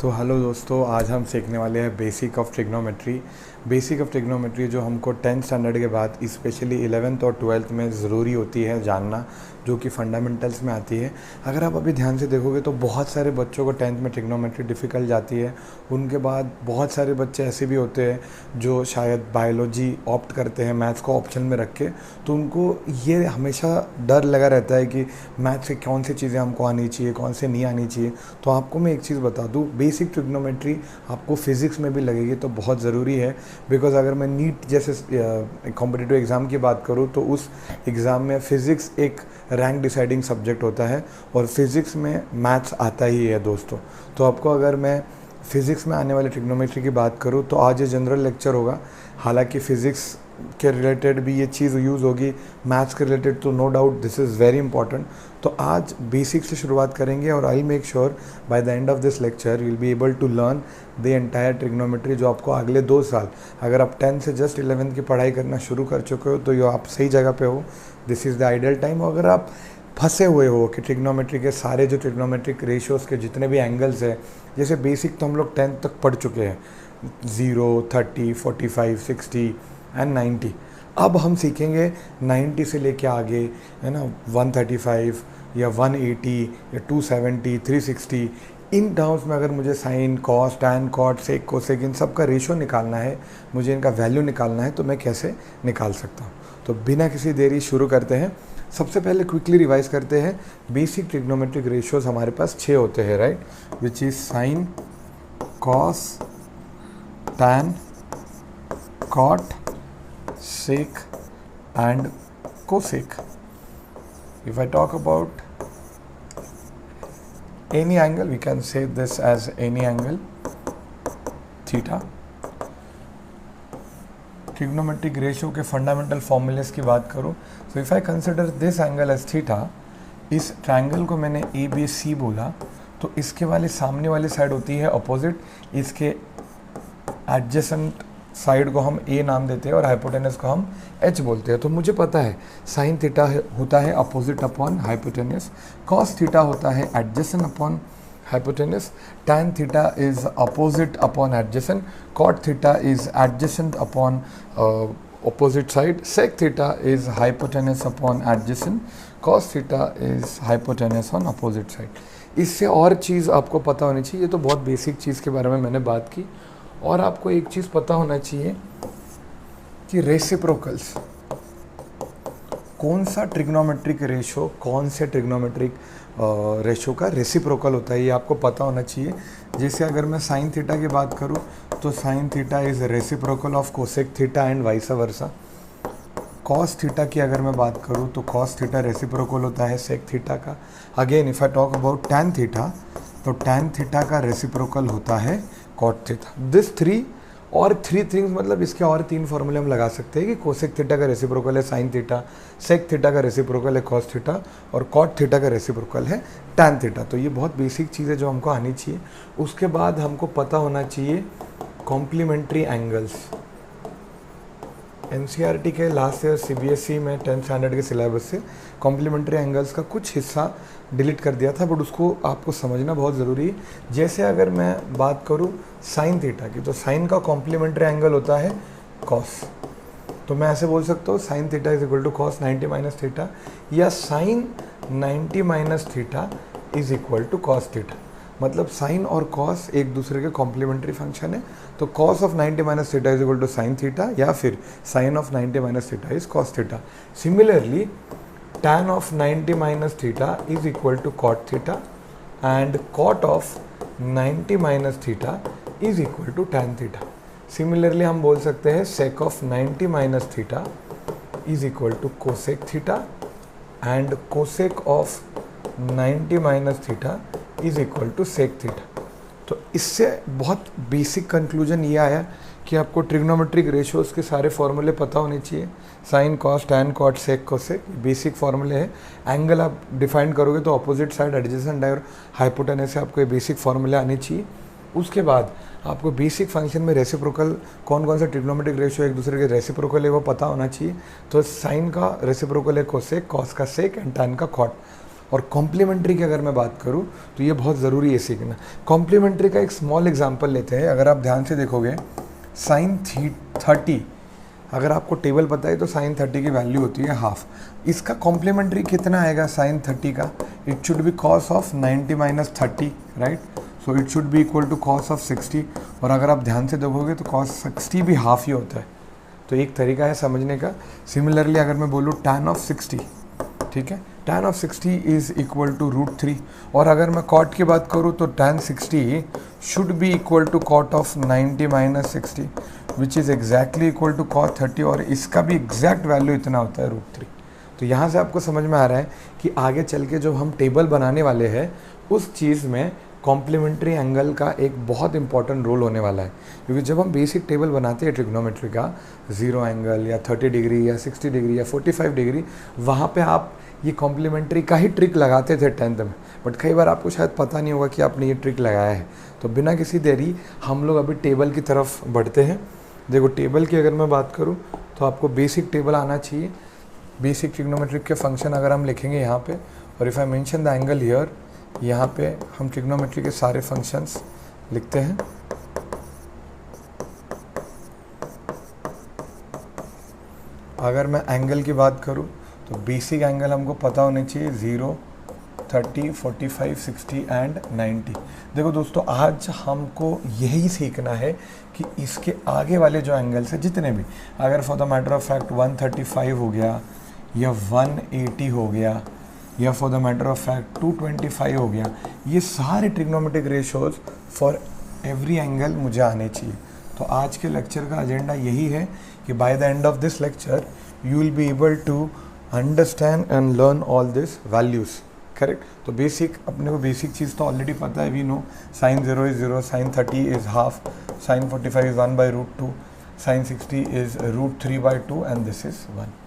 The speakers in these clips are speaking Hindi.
तो हेलो दोस्तों, आज हम सीखने वाले हैं basic of trigonometry. Basic of trigonometry जो हमको 10th स्टैंडर्ड के बाद स्पेशली 11th और 12th में ज़रूरी होती है जानना, जो कि फंडामेंटल्स में आती है। अगर आप अभी ध्यान से देखोगे तो बहुत सारे बच्चों को 10th में ट्रिग्नोमेट्री डिफ़िकल्ट जाती है। उनके बाद बहुत सारे बच्चे ऐसे भी होते हैं जो शायद बायोलॉजी ऑप्ट करते हैं मैथ्स को ऑप्शन में रख के, तो उनको ये हमेशा डर लगा रहता है कि मैथ्स से कौन सी चीज़ें हमको आनी चाहिए, कौन से नहीं आनी चाहिए। तो आपको मैं एक चीज़ बता दूँ, बेसिक ट्रिग्नोमेट्री आपको फिज़िक्स में भी लगेगी तो बहुत ज़रूरी है। बिकॉज़ अगर मैं नीट जैसे कॉम्पिटिटिव एग्ज़ाम की बात करूँ तो उस एग्ज़ाम में फ़िज़िक्स एक रैंक डिसाइडिंग सब्जेक्ट होता है और फिज़िक्स में मैथ्स आता ही है दोस्तों। तो आपको अगर मैं फ़िज़िक्स में आने वाले ट्रिग्नोमेट्री की बात करूँ तो आज ये जनरल लेक्चर होगा। हालांकि फ़िज़िक्स के रिलेटेड भी ये चीज़ यूज़ होगी, मैथ्स के रिलेटेड तो no doubt this is very important. तो आज बेसिक से शुरुआत करेंगे और I make sure by the end of this lecture you will be able to learn the entire trigonometry, जो आपको अगले 2 साल, अगर आप 10 से जस्ट 11th की पढ़ाई करना शुरू कर चुके हो तो ये आप सही जगह पे हो। This is the ideal time. अगर आप फंसे हुए हो कि ट्रिग्नोमेट्री के सारे जो ट्रिग्नोमेट्रिक रेशियोज़ के जितने भी एंगल्स हैं, जैसे बेसिक तो हम लोग 10th तक पढ़ चुके हैं, 0, 30, 45, 60 एंड 90। अब हम सीखेंगे 90 से लेके आगे, है ना, 135 या 180 या 270, 360। इन टर्म्स में अगर मुझे sign, cos, tan, cot, sec, cosec इन सब का रेशो निकालना है, मुझे इनका वैल्यू निकालना है, तो मैं कैसे निकाल सकता हूँ। तो बिना किसी देरी शुरू करते हैं। सबसे पहले क्विकली रिवाइज करते हैं। बेसिक ट्रिग्नोमेट्रिक रेशियोज़ हमारे पास 6 होते हैं, right, which is sine, cos, tan, cot, sec and cosec. If I talk about any angle, we can say this as any angle theta. Trigonometric ratio के fundamental formulas की बात करूँ, so if I consider this angle as theta, इस ट्रायंगल को मैंने ए बी सी बोला, तो इसके वाले सामने वाली साइड होती है अपोजिट, इसके एडजेसेंट साइड को हम ए नाम देते हैं और हाइपोटेनस को हम एच बोलते हैं। तो मुझे पता है साइन थीटा होता है opposite upon hypotenuse, cos theta होता है adjacent upon hypotenuse, tan theta is opposite upon adjacent, cot theta is adjacent upon opposite side, sec theta is hypotenuse upon adjacent, cos theta is hypotenuse on opposite side. इससे और चीज़ आपको पता होनी चाहिए। ये तो बहुत बेसिक चीज़ के बारे में मैंने बात की, और आपको एक चीज़ पता होना चाहिए कि रेसिप्रोकल्स, कौन सा ट्रिग्नोमेट्रिक रेशो कौन से ट्रिग्नोमेट्रिक रेशो का रेसिप्रोकल होता है, ये आपको पता होना चाहिए। जैसे अगर मैं साइन थीटा की बात करूँ तो sine theta is reciprocal of cosec theta and vice versa. Cos theta की अगर मैं बात करूँ तो कॉस थीटा रेसिप्रोकल होता है सेक थीटा का। Again if I talk about tan theta, तो टैन थीटा का रेसिप्रोकल होता है कॉट थीटा। दिस 3 थिंग्स, मतलब इसके और 3 फॉर्मूले हम लगा सकते हैं कि कोसेक थीटा का रेसिप्रोकल है साइन थीटा, सेक थीटा का रेसिप्रोकल है कॉस थीटा और कॉट थीटा का रेसिप्रोकल है टैन थीटा। तो ये बहुत बेसिक चीज़ है जो हमको आनी चाहिए। उसके बाद हमको पता होना चाहिए कॉम्प्लीमेंट्री एंगल्स। एनसीईआरटी के लास्ट ईयर सीबीएसई में 10th स्टैंडर्ड के सिलेबस से कॉम्प्लीमेंट्री एंगल्स का कुछ हिस्सा डिलीट कर दिया था, बट उसको आपको समझना बहुत ज़रूरी है। जैसे अगर मैं बात करूँ साइन थीटा की, तो साइन का कॉम्प्लीमेंट्री एंगल होता है कॉस। तो मैं ऐसे बोल सकता हूँ sine theta is equal to cos 90 minus theta, या sine 90 minus theta is equal to cos theta. मतलब साइन और कॉस एक दूसरे के कॉम्प्लीमेंट्री फंक्शन है। तो cos of 90 minus theta is equal to sine theta, या फिर sine of 90 minus theta is cos theta. Similarly tan of 90 minus theta is equal to cot theta and cot of 90 minus theta is equal to tan theta. Similarly हम बोल सकते हैं sec of 90 minus theta is equal to cosec theta and cosec of 90 minus theta is equal to sec theta. तो इससे बहुत बेसिक कंक्लूजन ये आया कि आपको ट्रिग्नोमेट्रिक रेशियोज़ के सारे फॉर्मूले पता होने चाहिए। Sign, cos, tan, cot, sec, cosec basic फॉर्मूले हैं। एंगल आप डिफाइन करोगे तो अपोजिट साइड, एडजेसेंट और हाइपोटेनस से आपको ये बेसिक फॉर्मूले आने चाहिए। उसके बाद आपको बेसिक फंक्शन में रेसिप्रोकल, कौन कौन सा ट्रिग्नोमेट्रिक रेशियो एक दूसरे के रेसिप्रोकल है वो पता होना चाहिए। तो साइन का रेसिप्रोकल है कोसेक, कॉस का सेक एंड टैन का कॉट। और कॉम्प्लीमेंट्री की अगर मैं बात करूँ तो ये बहुत ज़रूरी है सीखना। कॉम्प्लीमेंट्री का एक स्मॉल एग्जांपल लेते हैं। अगर आप ध्यान से देखोगे साइन 30, अगर आपको टेबल पता है तो साइन 30 की वैल्यू होती है हाफ। इसका कॉम्प्लीमेंट्री कितना आएगा साइन 30 का? It should be cos of 90 minus 30, right? So it should be equal to cos of 60। और अगर आप ध्यान से देखोगे तो कॉस 60 भी हाफ ही होता है। तो एक तरीका है समझने का। सिमिलरली अगर मैं बोलूँ tan ऑफ 60, ठीक है, tan of 60 is equal to √3। और अगर मैं कॉट की बात करूँ तो tan 60 should be equal to cot of 90 minus 60 which is exactly equal to cot 30, और इसका भी एग्जैक्ट वैल्यू इतना होता है √3। तो यहाँ से आपको समझ में आ रहा है कि आगे चल के जो हम टेबल बनाने वाले हैं उस चीज़ में कॉम्प्लीमेंट्री एंगल का एक बहुत इंपॉर्टेंट रोल होने वाला है। क्योंकि जब हम बेसिक टेबल बनाते हैं ट्रिग्नोमेट्री का, 0 एंगल या 30 डिग्री या 60 डिग्री या 45 डिग्री, वहाँ पे आप ये कॉम्प्लीमेंट्री का ही ट्रिक लगाते थे 10th में। बट कई बार आपको शायद पता नहीं होगा कि आपने ये ट्रिक लगाया है। तो बिना किसी देरी हम लोग अभी टेबल की तरफ बढ़ते हैं। देखो टेबल की अगर मैं बात करूँ तो आपको बेसिक टेबल आना चाहिए। बेसिक ट्रिग्नोमेट्रिक के फंक्शन अगर हम लिखेंगे यहाँ पे, और if I mention the angle here, यहाँ पे हम ट्रिग्नोमेट्री के सारे फंक्शंस लिखते हैं। अगर मैं एंगल की बात करूँ तो बेसिक एंगल हमको पता होने चाहिए 0, 30, 45, 60 एंड 90। देखो दोस्तों, आज हमको यही सीखना है कि इसके आगे वाले जो एंगल्स हैं जितने भी, अगर for the matter of fact 135 हो गया या 180 हो गया या for the matter of fact 225 हो गया, ये सारे trigonometric ratios for every angle मुझे आने चाहिए। तो आज के लेक्चर का एजेंडा यही है कि by the end of this lecture you will be able to understand and learn all this values, correct? तो बेसिक, अपने को बेसिक चीज़ तो ऑलरेडी पता है। We know sine 0 is 0, sine 30 is half, sine 45 is 1/√2, sine 60 is √3/2 and this is 1।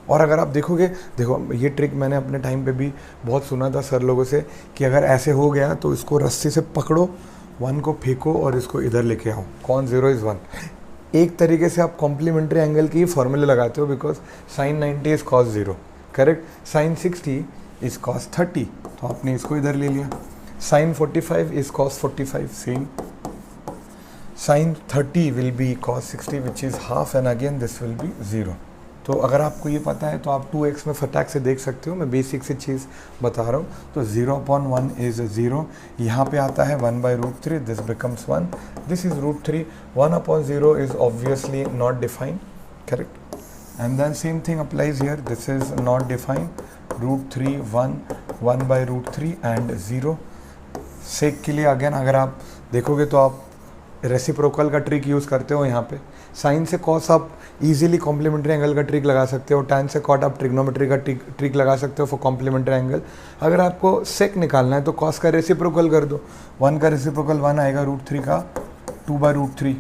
और अगर आप देखोगे, देखो ये ट्रिक मैंने अपने टाइम पे भी बहुत सुना था सर लोगों से कि अगर ऐसे हो गया तो इसको रस्सी से पकड़ो, 1 को फेंको और इसको इधर लेके आओ, कौन 0 इज़ 1। एक तरीके से आप कॉम्प्लीमेंट्री एंगल की फॉर्मूले लगाते हो, because sine 90 is cos 0, correct? Sine 60 is cos 30, तो आपने इसको इधर ले लिया। Sine 45 is cos 45, same. Sine 30 will be cos 60 which is half, and again this will be 0। तो अगर आपको ये पता है तो आप 2x में फटाक से देख सकते हो। मैं बेसिक से चीज़ बता रहा हूँ। तो 0/1 इज़ 0, यहाँ पे आता है 1/√3, this becomes 1, this is √3। 1/0 is obviously not defined, correct? And then same thing applies here, this is not defined, √3, 1, 1/√3 and 0। Sec के लिए अगेन अगर आप देखोगे तो आप रेसिप्रोकल का ट्रिक यूज़ करते हो। यहाँ पे साइन से कॉस आप इजीली कॉम्प्लीमेंट्री एंगल का ट्रिक लगा सकते हो, टैन से कॉट आप ट्रिग्नोमेट्री का ट्रिक लगा सकते हो फॉर कॉम्प्लीमेंट्री एंगल। अगर आपको सेक निकालना है तो कॉस का रेसिप्रोकल कर दो, 1 का रेसिप्रोकल 1 आएगा, √3 का 2/√3,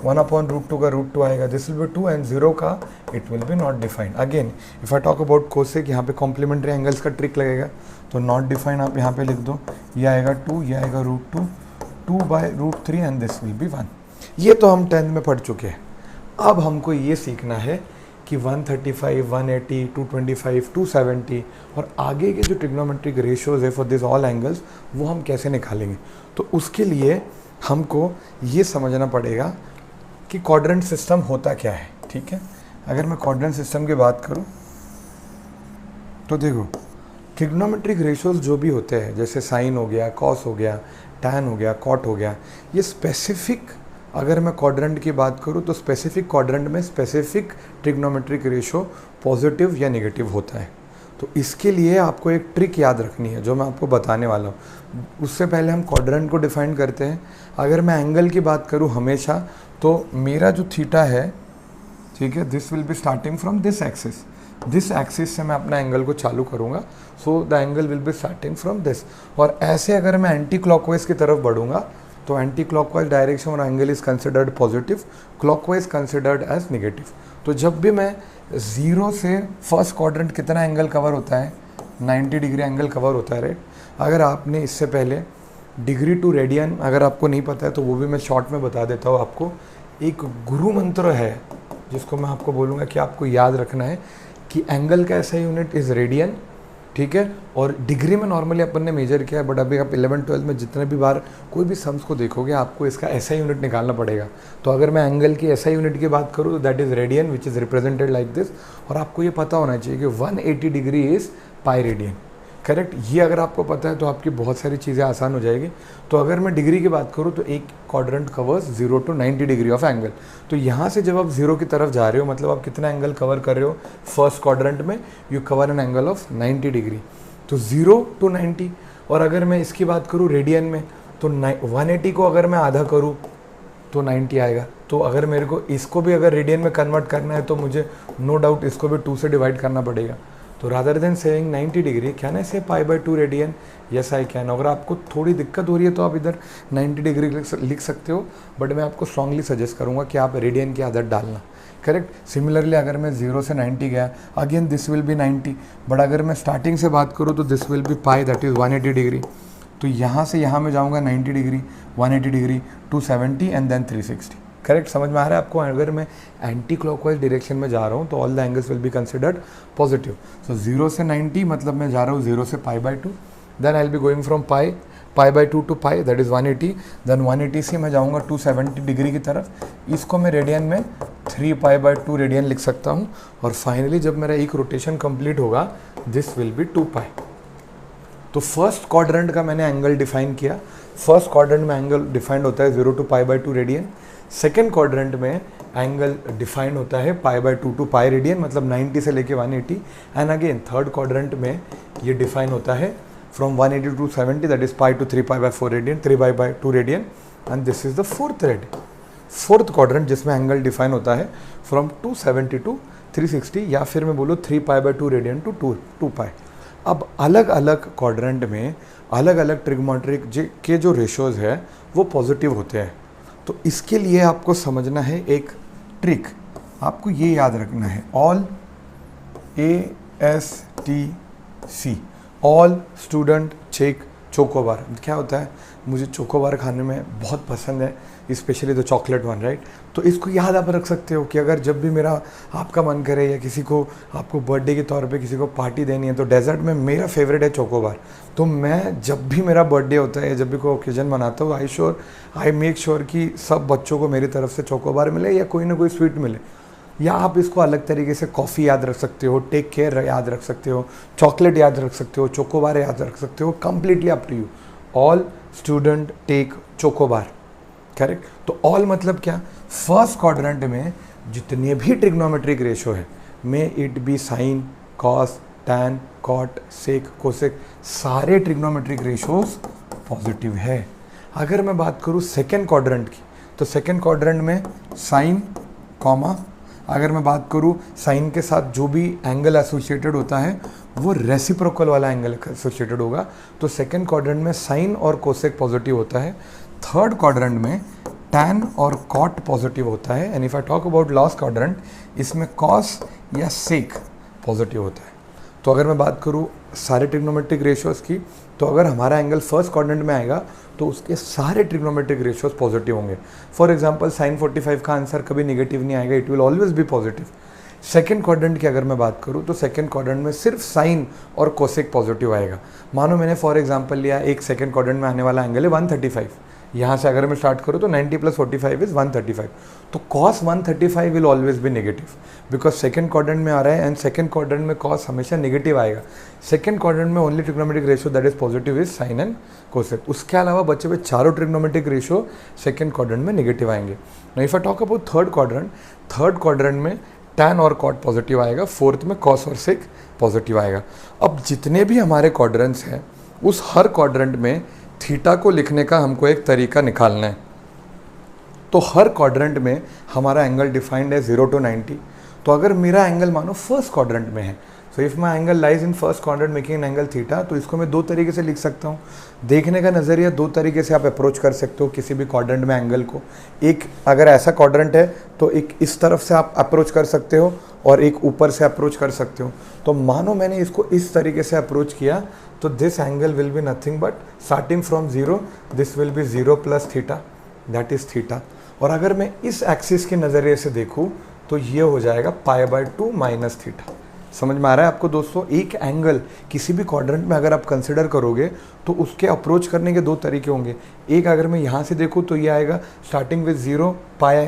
1/√2 का √2 आएगा, दिस विल बी 2, एंड 0 का it will B not defined. Again if I talk about cosec, यहाँ पे कॉम्प्लीमेंट्री एंगल्स का ट्रिक लगेगा, तो नॉट डिफाइंड आप यहाँ पे लिख दो, ये आएगा 2, ये आएगा √2, 2/√3 एंड दिस विल बी 1। ये तो हम 10th में पढ़ चुके हैं। अब हमको ये सीखना है कि 135, 180, 225, 270 और आगे के जो ट्रिग्नोमेट्रिक रेशियोज है फॉर दिस ऑल एंगल्स, वो हम कैसे निकालेंगे। तो उसके लिए हमको ये समझना पड़ेगा कि क्वाड्रेंट सिस्टम होता क्या है, ठीक है? अगर मैं क्वाड्रेंट सिस्टम की बात करूँ तो देखो, ट्रिग्नोमेट्रिक रेशियोज जो भी होते हैं, जैसे साइन हो गया, कॉस हो गया, टैन हो गया, कॉट हो गया, ये स्पेसिफिक, अगर मैं क्वाड्रेंट की बात करूँ तो स्पेसिफिक क्वाड्रेंट में स्पेसिफिक ट्रिग्नोमेट्रिक रेशो पॉजिटिव या नेगेटिव होता है। तो इसके लिए आपको एक ट्रिक याद रखनी है जो मैं आपको बताने वाला हूँ। उससे पहले हम क्वाड्रेंट को डिफाइन करते हैं। अगर मैं एंगल की बात करूँ हमेशा, तो मेरा जो थीटा है, ठीक है, this will be starting from this axis, this axis से मैं अपना एंगल को चालू करूँगा, so the angle will be starting from this. और ऐसे अगर मैं एंटी क्लॉकवाइज की तरफ बढ़ूँगा तो एंटी क्लॉकवाइज डायरेक्शन और angle is considered positive, clockwise considered as negative. तो जब भी मैं 0 से फर्स्ट क्वाड्रेंट कितना एंगल कवर होता है, 90 डिग्री एंगल कवर होता है, राइट? अगर आपने इससे पहले डिग्री टू रेडियन अगर आपको नहीं पता है तो वो भी मैं शॉर्ट में बता देता हूँ आपको। एक गुरु मंत्र है जिसको मैं आपको बोलूँगा कि आपको याद रखना है कि एंगल का ऐसा यूनिट इज़ रेडियन, ठीक है। और डिग्री में नॉर्मली अपन ने मेजर किया है, बट अभी आप 11-12 में जितने भी बार कोई भी सम्स को देखोगे आपको इसका एसआई यूनिट निकालना पड़ेगा। तो अगर मैं एंगल की एसआई यूनिट की बात करूँ तो that is radian which is represented like this. और आपको ये पता होना चाहिए कि 180 degree is pi radian, correct. ये अगर आपको पता है तो आपकी बहुत सारी चीज़ें आसान हो जाएगी। तो अगर मैं डिग्री की बात करूँ तो एक quadrant covers 0 to 90 degree of angle. तो यहाँ से जब आप 0 की तरफ जा रहे हो मतलब आप कितना एंगल कवर कर रहे हो फर्स्ट क्वाड्रेंट में, you cover an angle of 90 degree. तो 0 to 90। और अगर मैं इसकी बात करूँ रेडियन में तो 180 को अगर मैं आधा करूँ तो 90 आएगा। तो अगर मेरे को इसको भी अगर रेडियन में कन्वर्ट करना है तो मुझे नो डाउट इसको भी 2 से डिवाइड करना पड़ेगा। तो rather than saying 90 degree can I से π/2 रेडियन, यस आई कैन। अगर आपको थोड़ी दिक्कत हो रही है तो आप इधर 90 डिग्री लिख सकते हो, बट मैं आपको स्ट्रांगली सजेस्ट करूंगा कि आप रेडियन की आदत डालना, करेक्ट। सिमिलरली अगर मैं 0 से 90 गया, again this will be 90, but अगर मैं स्टार्टिंग से बात करूँ तो this will be pi, that is 180 degree. तो यहाँ से यहाँ मैं जाऊँगा 90 degree, 180 degree, 270 and then 360, correct. समझ में आ रहा है आपको। अगर मैं एंटी क्लॉकवाइज डायरेक्शन में जा रहा हूँ तो all the angles will be considered positive. So 0 से 90 मतलब मैं जा रहा हूँ 0 से π/2, then I will be going from π/2 to pi, that is 180। Then 180 से मैं जाऊँगा 270 डिग्री की तरफ। इसको मैं रेडियन में 3π/2 रेडियन लिख सकता हूँ। और फाइनली जब मेरा एक रोटेशन कंप्लीट होगा दिस विल बी 2 पाई। तो फर्स्ट क्वाड्रेंट का मैंने एंगल डिफाइन किया। फर्स्ट क्वाड्रेंट में एंगल डिफाइंड होता है 0 to π/2 रेडियन। सेकेंड क्वाड्रेंट में एंगल डिफाइंड होता है π/2 टू पाई रेडियन, मतलब 90 से लेके 180। एंड अगेन थर्ड क्वाड्रेंट में ये डिफाइन होता है from 180 to 270, that is pi to 3π/4 radian, 3π/2 radian. And this is the fourth quadrant जिसमें एंगल डिफाइन होता है फ्रॉम 270 टू 360, या फिर मैं बोलूँ 3π/2 रेडियन टू 2 पाई। अब अलग अलग क्वाड्रेंट में अलग अलग ट्रिग्नोमेट्रिक के जो रेशोज़ है वो पॉजिटिव होते हैं। तो इसके लिए आपको समझना है एक ट्रिक, आपको ये याद रखना है, all ASTC, all student check chocobar. क्या होता है, मुझे चोकोबार खाने में बहुत पसंद है, specially the chocolate one, right. तो इसको याद आप रख सकते हो कि अगर जब भी मेरा आपका मन करे या किसी को आपको बर्थडे के तौर पे किसी को पार्टी देनी है तो डेजर्ट में मेरा फेवरेट है चोकोबार। तो मैं जब भी मेरा बर्थडे होता है या जब भी कोई ओकेजन मनाता हूँ आई मेक श्योर कि सब बच्चों को मेरी तरफ से चोकोबार मिले या कोई ना कोई स्वीट मिले। या आप इसको अलग तरीके से कॉफ़ी याद रख सकते हो, टेक केयर याद रख सकते हो, चॉकलेट याद रख सकते हो, चोकोबार याद रख सकते हो, completely up to you. All student take chocobar, correct. तो ऑल मतलब क्या, फर्स्ट क्वाड्रेंट में जितने भी ट्रिग्नोमेट्रिक रेशो है, may it be sine, cos, tan, cot, sec, cosec, सारे ट्रिग्नोमेट्रिक रेशोज पॉजिटिव है। अगर मैं बात करूँ सेकेंड क्वाड्रेंट की तो सेकेंड क्वाड्रेंट में साइन, कॉमा, अगर मैं बात करूँ साइन के साथ जो भी एंगल एसोसिएटेड होता है वो रेसिप्रोकल वाला एंगल एसोसिएटेड होगा। तो सेकेंड क्वाड्रेंट में साइन और कोसेक पॉजिटिव होता है। थर्ड क्वाड्रेंट में टैन और कॉट पॉजिटिव होता है। And if I talk about last quadrant, इसमें कॉस या सेक पॉजिटिव होता है। तो अगर मैं बात करूँ सारे ट्रिग्नोमेट्रिक रेशियोज़ की, तो अगर हमारा एंगल फर्स्ट क्वाड्रेंट में आएगा तो उसके सारे ट्रिग्नोमेट्रिक रेशियोज पॉजिटिव होंगे। फॉर एग्जांपल साइन 45 का आंसर कभी नेगेटिव नहीं आएगा, it will always be positive. Second quadrant की अगर मैं बात करूँ तो सेकेंड क्वाड्रेंट में सिर्फ साइन और कोसेक पॉजिटिव आएगा। मानो मैंने फॉर एग्जांपल लिया एक सेकेंड क्वाड्रेंट में आने वाला एंगल है 135, यहाँ से अगर मैं स्टार्ट करूँ तो 90 + 45 इज 135। तो cos 135 will always be negative because second quadrant में आ रहा है एंड सेकेंड क्वाड्रेंट में cos हमेशा नेगेटिव आएगा। सेकेंड क्वाड्रेंट में only trigonometric ratio that is positive is sine and cosec. उसके अलावा बच्चे पे चारों ट्रिग्नोमेट्रिक रेशियो सेकेंड क्वाड्रेंट में नेगेटिव आएंगे। Now if I talk about third quadrant में टैन और कॉट पॉजिटिव आएगा, फोर्थ में कॉस और सेक पॉजिटिव आएगा। अब जितने भी हमारे क्वाड्रेंट्स हैं उस हर क्वाड्रेंट में थीटा को लिखने का हमको एक तरीका निकालना है। तो हर क्वाड्रेंट में हमारा एंगल डिफाइंड है 0 to 90। तो अगर मेरा एंगल मानो फर्स्ट क्वाड्रेंट में है, so if my angle lies in first quadrant making an angle theta, तो इसको मैं दो तरीके से लिख सकता हूँ। देखने का नज़रिया दो तरीके से आप अप्रोच कर सकते हो किसी भी क्वाड्रेंट में एंगल को। एक अगर ऐसा क्वाड्रेंट है तो एक इस तरफ से आप अप्रोच कर सकते हो और एक ऊपर से अप्रोच कर सकते हो। तो मानो मैंने इसको इस तरीके से अप्रोच किया तो this angle will be nothing but starting from 0 this will be 0 + theta, that is theta. और अगर मैं इस एक्सिस के नज़रिए से देखूँ तो ये हो जाएगा π/2 - थीटा। समझ में आ रहा है आपको दोस्तों? एक एंगल किसी भी क्वाड्रेंट में अगर आप कंसिडर करोगे तो उसके अप्रोच करने के दो तरीके होंगे। एक, अगर मैं यहाँ से देखूँ तो ये आएगा starting with 0 pi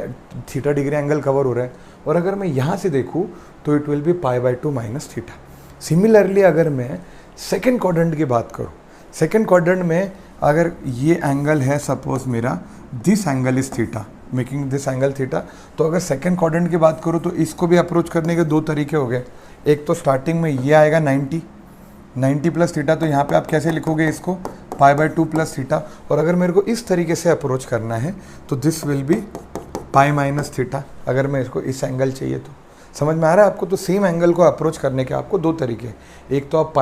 theta degree angle cover हो रहा है, और अगर मैं यहाँ से देखूँ तो it will be π/2 minus theta. Similarly अगर मैं सेकेंड क्वाड्रेंट की बात करूँ, सेकेंड क्वाड्रेंट में अगर ये एंगल है सपोज मेरा, this angle is theta, making this angle theta, तो अगर सेकेंड क्वाड्रेंट की बात करूँ तो इसको भी अप्रोच करने के दो तरीके हो गए। एक तो स्टार्टिंग में ये आएगा 90 प्लस थीटा, तो यहाँ पे आप कैसे लिखोगे इसको, π/2 प्लस थीटा। और अगर मेरे को इस तरीके से अप्रोच करना है तो this will be pi minus theta, अगर मैं इसको इस एंगल चाहिए तो। समझ में आ रहा है आपको? तो सेम एंगल को अप्रोच करने के आपको दो तरीके, एक तो आप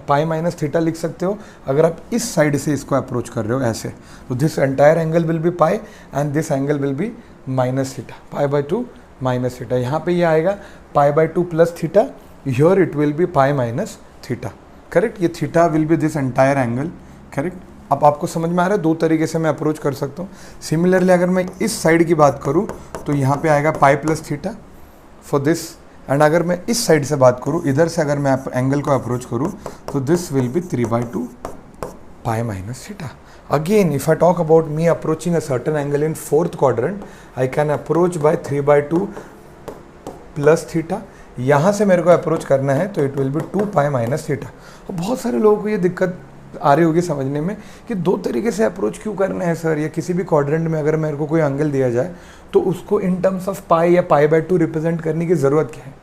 पाई माइनस थीटा लिख सकते हो अगर आप इस साइड से इसको अप्रोच कर रहे हो ऐसे, तो this entire angle will be pi and this angle will be minus theta, π/2 minus theta. यहाँ पे ये आएगा π/2 plus theta, here it will be pi minus theta, correct. ये theta will be this entire angle, correct. अब आपको समझ में आ रहा है, दो तरीके से मैं अप्रोच कर सकता हूँ। सिमिलरली अगर मैं इस साइड की बात करूँ तो यहाँ पे आएगा pi plus theta for this, and अगर मैं इस साइड से बात करूँ, इधर से अगर मैं एंगल को अप्रोच करूँ तो this will B 3/2 pi minus theta. Again, if I talk about me approaching a certain angle in fourth quadrant, I can approach by 3/2 plus theta. यहाँ से मेरे को अप्रोच करना है तो it will B 2 pi minus theta. और बहुत सारे लोगों को ये दिक्कत आ रही होगी समझने में कि दो तरीके से अप्रोच क्यों करना है सर, या किसी भी क्वाड्रेंट में अगर मेरे को कोई एंगल दिया जाए तो उसको इन टर्म्स ऑफ पाई या π/2 रिप्रेजेंट करने की ज़रूरत क्या है।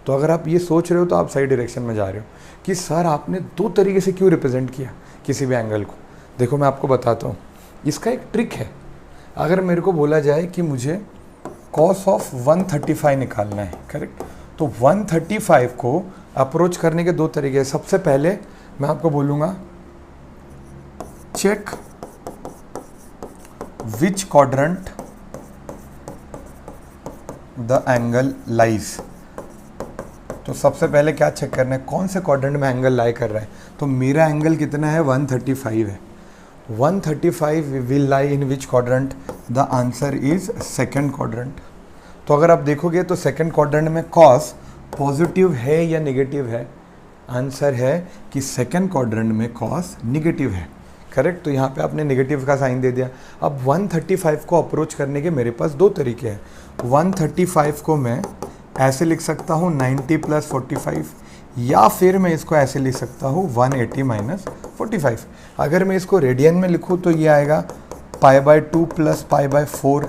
तो अगर आप ये सोच रहे हो तो आप सही डायरेक्शन में जा रहे हो कि सर आपने दो तरीके से क्यों रिप्रेजेंट किया किसी भी एंगल को। देखो मैं आपको बताता हूँ, इसका एक ट्रिक है। अगर मेरे को बोला जाए कि मुझे cos ऑफ 135 निकालना है, करेक्ट, तो 135 को अप्रोच करने के दो तरीके हैं। सबसे पहले मैं आपको बोलूँगा check which quadrant the angle lies. तो सबसे पहले क्या चेक करना है, कौन से क्वाड्रेंट में एंगल लाई कर रहा है। तो मेरा एंगल कितना है, 135 है। 135 will lie in which quadrant, the answer is second quadrant. तो अगर आप देखोगे तो सेकेंड क्वाड्रेंट में कॉस पॉजिटिव है या नेगेटिव है, आंसर है कि सेकेंड क्वाड्रेंट में कॉस नेगेटिव है, करेक्ट। तो यहाँ पे आपने नेगेटिव का साइन दे दिया। अब 135 को अप्रोच करने के मेरे पास दो तरीके हैं। 135 को मैं ऐसे लिख सकता हूँ 90 प्लस 45, या फिर मैं इसको ऐसे लिख सकता हूँ 180 माइनस 45। अगर मैं इसको रेडियन में लिखूँ तो ये आएगा π/2 प्लस π/4।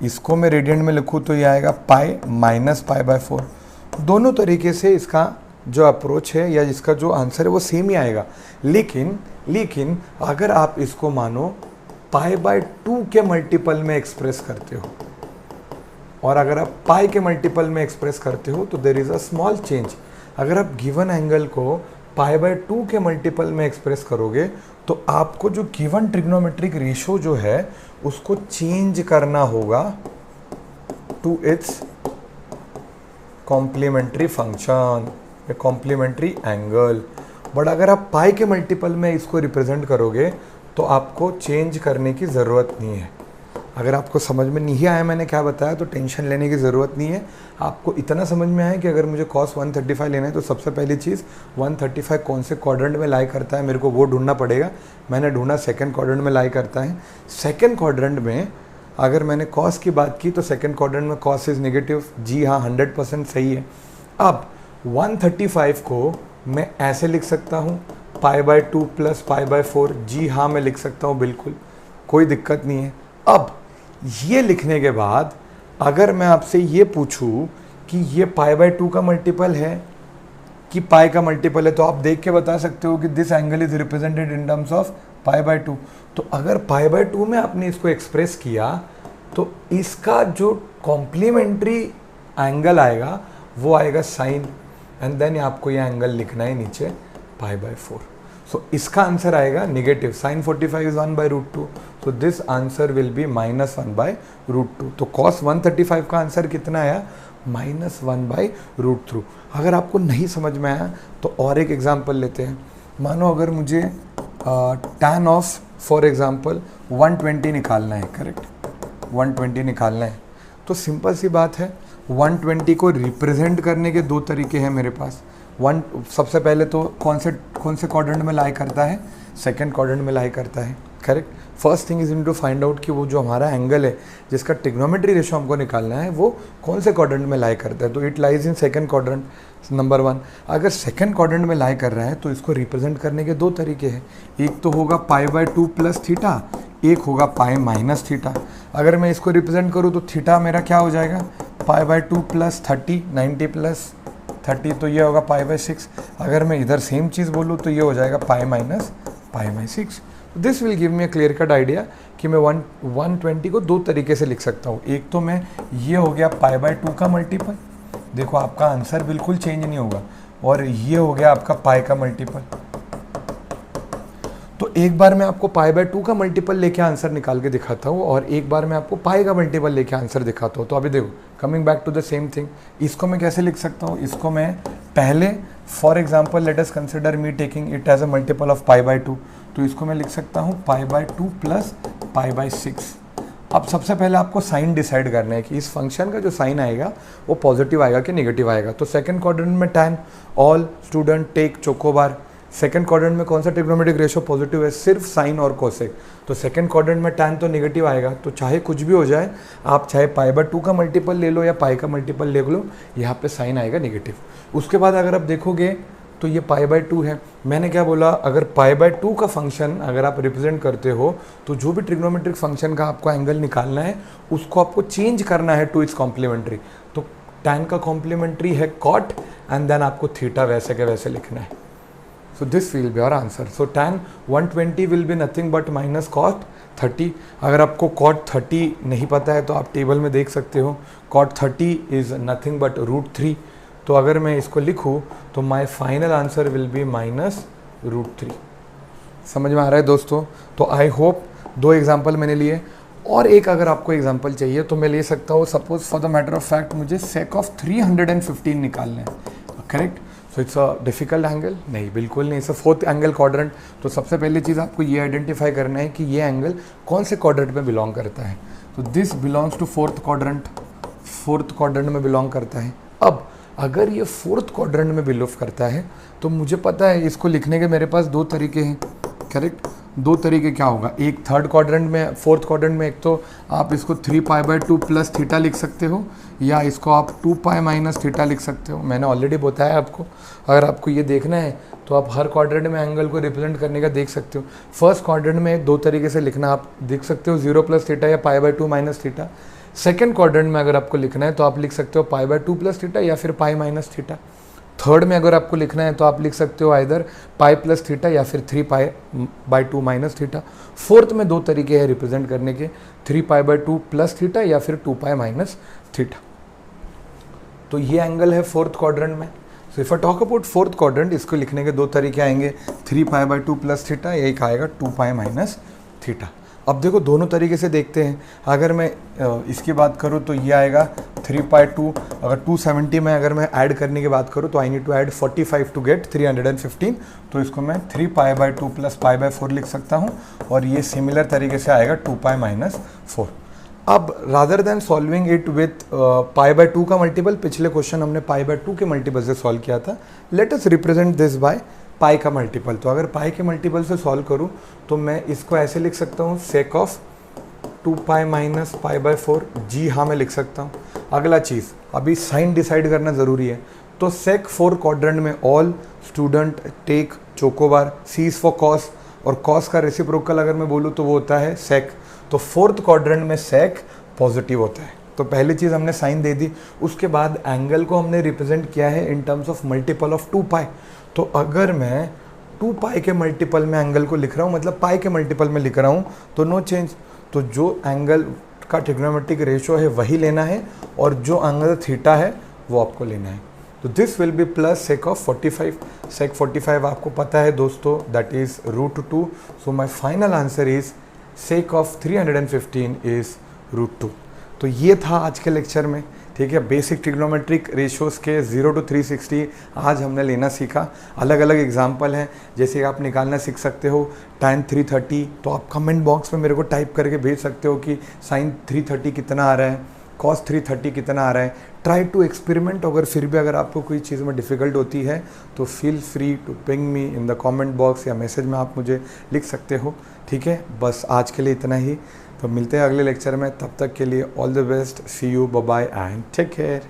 इसको मैं रेडियन में लिखूँ तो ये आएगा पाई माइनस π/4। दोनों तरीके से इसका जो अप्रोच है या इसका जो आंसर है वो सेम ही आएगा। लेकिन अगर आप इसको मानो π/2 के मल्टीपल में एक्सप्रेस करते हो और अगर आप पाई के मल्टीपल में एक्सप्रेस करते हो तो there is a small change. अगर आप गिवन एंगल को π/2 के मल्टीपल में एक्सप्रेस करोगे तो आपको जो गिवन ट्रिग्नोमेट्रिक रेशो जो है उसको चेंज करना होगा to its complementary function, complementary angle. But अगर आप पाई के मल्टीपल में इसको रिप्रेजेंट करोगे तो आपको चेंज करने की ज़रूरत नहीं है। अगर आपको समझ में नहीं आया मैंने क्या बताया तो टेंशन लेने की ज़रूरत नहीं है। आपको इतना समझ में आया कि अगर मुझे cos 135 लेना है तो सबसे पहली चीज़ 135 कौन से क्वाड्रेंट में लाई करता है मेरे को वो ढूंढना पड़ेगा। मैंने ढूंढा सेकंड क्वाड्रेंट में लाई करता है। सेकंड क्वाड्रेंट में अगर मैंने cos की बात की तो सेकंड क्वाड्रेंट में cos इज़ नेगेटिव, जी हाँ 100% सही है। अब 135 को मैं ऐसे लिख सकता हूँ π/2 प्लस π/4, जी हाँ मैं लिख सकता हूँ, बिल्कुल कोई दिक्कत नहीं है। अब ये लिखने के बाद अगर मैं आपसे ये पूछूं कि ये π/2 का मल्टीपल है कि पाई का मल्टीपल है तो आप देख के बता सकते हो कि this angle is represented in terms of π/2। तो अगर π/2 में आपने इसको एक्सप्रेस किया तो इसका जो कॉम्प्लीमेंट्री एंगल आएगा वो आएगा साइन, एंड देन आपको ये एंगल लिखना है नीचे π/4। सो इसका आंसर आएगा negative. Sine 45 is 1/√2, so this answer will be -1/√2। तो cos 135 का आंसर कितना आया, -1/√2। अगर आपको नहीं समझ में आया तो और एक एग्जांपल लेते हैं। मानो अगर मुझे tan ऑफ फॉर एग्जांपल 120 निकालना है, करेक्ट, 120 निकालना है तो सिंपल सी बात है 120 को रिप्रेजेंट करने के दो तरीके हैं मेरे पास। सबसे पहले तो कौन से क्वाड्रेंट में लाई करता है, सेकंड क्वाड्रेंट में लाई करता है, correct. First thing is in to find out कि वो जो हमारा एंगल है जिसका ट्रिग्नोमेट्री रेशो हमको निकालना है वो कौन से क्वाड्रेंट में लाई करता है। तो it lies in second quadrant, number 1। अगर सेकंड क्वाड्रेंट में लाई कर रहा है तो इसको रिप्रेजेंट करने के दो तरीके हैं, एक तो होगा π/2 प्लस थीटा, एक होगा पाई माइनस थीटा। अगर मैं इसको रिप्रेजेंट करूँ तो थीटा मेरा क्या हो जाएगा, π/2 प्लस 30, 90 प्लस 30, तो ये होगा π/6। अगर मैं इधर सेम चीज़ बोलूँ तो ये हो जाएगा pi minus π/6। This will give me a clear cut idea कि मैं 120 को दो तरीके से लिख सकता हूँ। एक तो मैं, ये हो गया π/2 का मल्टीपल, देखो आपका आंसर बिल्कुल चेंज नहीं होगा, और ये हो गया आपका पाई का मल्टीपल। तो एक बार मैं आपको π/2 का मल्टीपल लेके आंसर निकाल के दिखाता हूँ और एक बार मैं आपको पाई का मल्टीपल लेके आंसर दिखाता हूँ। तो अभी देखो, coming back to the same thing, इसको मैं कैसे लिख सकता हूँ, इसको मैं पहले for example let us consider me taking it as a multiple of π/2, तो इसको मैं लिख सकता हूँ π/2 प्लस π/6। अब सबसे पहले आपको साइन डिसाइड करना है कि इस फंक्शन का जो साइन आएगा वो पॉजिटिव आएगा कि नेगेटिव आएगा। तो सेकंड क्वाड्रेंट में tan all student take chocobar, second quadrant में कौन सा ट्रिग्नोमेट्रिक रेशो पॉजिटिव है, सिर्फ साइन और कोसेक। तो सेकंड क्वाड्रेंट में tan तो नेगेटिव आएगा, तो चाहे कुछ भी हो जाए, आप चाहे π/2 का मल्टीपल ले लो या पाई का मल्टीपल ले लो, यहाँ पे साइन आएगा नेगेटिव। उसके बाद अगर आप देखोगे तो ये π/2 है। मैंने क्या बोला, अगर π/2 का फंक्शन अगर आप रिप्रेजेंट करते हो तो जो भी ट्रिग्नोमेट्रिक फंक्शन का आपको एंगल निकालना है उसको आपको चेंज करना है टू इट्स कॉम्प्लीमेंट्री। तो tan का कॉम्प्लीमेंट्री है cot एंड देन आपको थीटा वैसे के वैसे लिखना है। So this will be our answer. So tan 120 will be nothing but minus cot 30। अगर आपको cot 30 नहीं पता है तो आप टेबल में देख सकते हो, cot 30 इज नथिंग बट √3। तो अगर मैं इसको लिखूँ तो my final answer will B -√3। समझ में आ रहा है दोस्तों। तो आई होप दो एग्जाम्पल मैंने लिए, और एक अगर आपको एग्जाम्पल चाहिए तो मैं ले सकता हूँ। Suppose for the matter of fact मुझे सेक ऑफ 315 निकालना है, correct. So it's a difficult angle, नहीं बिल्कुल नहीं, it's a fourth angle quadrant. तो सबसे पहली चीज़ आपको ये आइडेंटिफाई करना है कि ये एंगल कौन से क्वाड्रेंट में बिलोंग करता है। तो this belongs to fourth quadrant में बिलोंग करता है। अब अगर ये फोर्थ क्वाड्रेंट में बिलोंग करता है तो मुझे पता है इसको लिखने के मेरे पास दो तरीके हैं, करेक्ट। दो तरीके क्या होगा, एक थर्ड क्वाड्रेंट में, फोर्थ क्वाड्रेंट में, एक तो आप इसको 3π/2 प्लस थीटा लिख सकते हो या इसको आप 2π माइनस थीटा लिख सकते हो। मैंने ऑलरेडी बताया आपको, अगर आपको ये देखना है तो आप हर क्वाड्रेंट में एंगल को रिप्रेजेंट करने का देख सकते हो। फर्स्ट क्वाड्रेंट में दो तरीके से लिखना आप देख सकते हो, 0 प्लस थीटा या π/2 माइनस थीटा। सेकेंड क्वाड्रेंट में अगर आपको लिखना है तो आप लिख सकते हो π/2 प्लस थीटा या फिर पाई माइनस थीटा। थर्ड में अगर आपको लिखना है तो आप लिख सकते हो आइदर पाई प्लस थीटा या फिर 3π/2 माइनस थीटा। फोर्थ में दो तरीके हैं रिप्रेजेंट करने के, 3π/2 प्लस थीटा या फिर 2π माइनस थीटा। तो ये एंगल है फोर्थ क्वाड्रेंट में। So if I talk about fourth quadrant, इसको लिखने के दो तरीके आएंगे, 3π/2 प्लस थीटा, एक आएगा 2π माइनस थीटा। अब देखो दोनों तरीके से देखते हैं। अगर मैं इसकी बात करूँ तो ये आएगा 3π2, अगर 270 में अगर मैं ऐड करने की बात करूँ तो I need to add 45 to get 315, तो इसको मैं 3π/2 प्लस π/4 लिख सकता हूँ, और ये सिमिलर तरीके से आएगा 2π माइनस 4। अब rather than solving it with π/2 का मल्टीपल, पिछले क्वेश्चन हमने π/2 के मल्टीपल से सॉल्व किया था, let us represent this by pi का मल्टीपल। तो अगर पाई के मल्टीपल से सॉल्व करूँ तो मैं इसको ऐसे लिख सकता हूँ, सेक ऑफ 2π माइनस π/4। जी हाँ, मैं लिख सकता हूँ। अगला चीज़, अभी साइन डिसाइड करना ज़रूरी है। तो सेक 4 क्वाड्रेंट में all student take chocobar, C is for cos, और कॉस का रेसिप्रोकल अगर मैं बोलूँ तो वो होता है सेक। तो फोर्थ क्वाड्रेंट में सेक पॉजिटिव होता है। तो पहली चीज़ हमने साइन दे दी, उसके बाद एंगल को हमने रिप्रेजेंट किया है in terms of multiple of 2π। तो अगर मैं 2π के मल्टीपल में एंगल को लिख रहा हूँ, मतलब पाई के मल्टीपल में लिख रहा हूँ, तो नो चेंज। तो जो एंगल का ट्रिग्नोमेट्रिक रेशो है वही लेना है, और जो एंगल थीटा है वो आपको लेना है। तो this will B plus sake of 45। सेक 45 आपको पता है दोस्तों, that is √2। So my final answer is sake of 315 is √2। तो ये था आज के लेक्चर में, ठीक है। बेसिक ट्रिग्नोमेट्रिक रेशियोज के 0 to 360 आज हमने लेना सीखा। अलग अलग एग्जाम्पल हैं, जैसे आप निकालना सीख सकते हो tan 330। तो आप कमेंट बॉक्स में मेरे को टाइप करके भेज सकते हो कि sin 330 कितना आ रहा है, cos 330 कितना आ रहा है, ट्राई टू एक्सपेरिमेंट। अगर फिर भी अगर आपको कोई चीज़ में डिफ़िकल्ट होती है तो feel free to ping me in the comment box या मैसेज में आप मुझे लिख सकते हो। ठीक है, बस आज के लिए इतना ही। तो मिलते हैं अगले लेक्चर में, तब तक के लिए all the best, see you, bye bye and take care.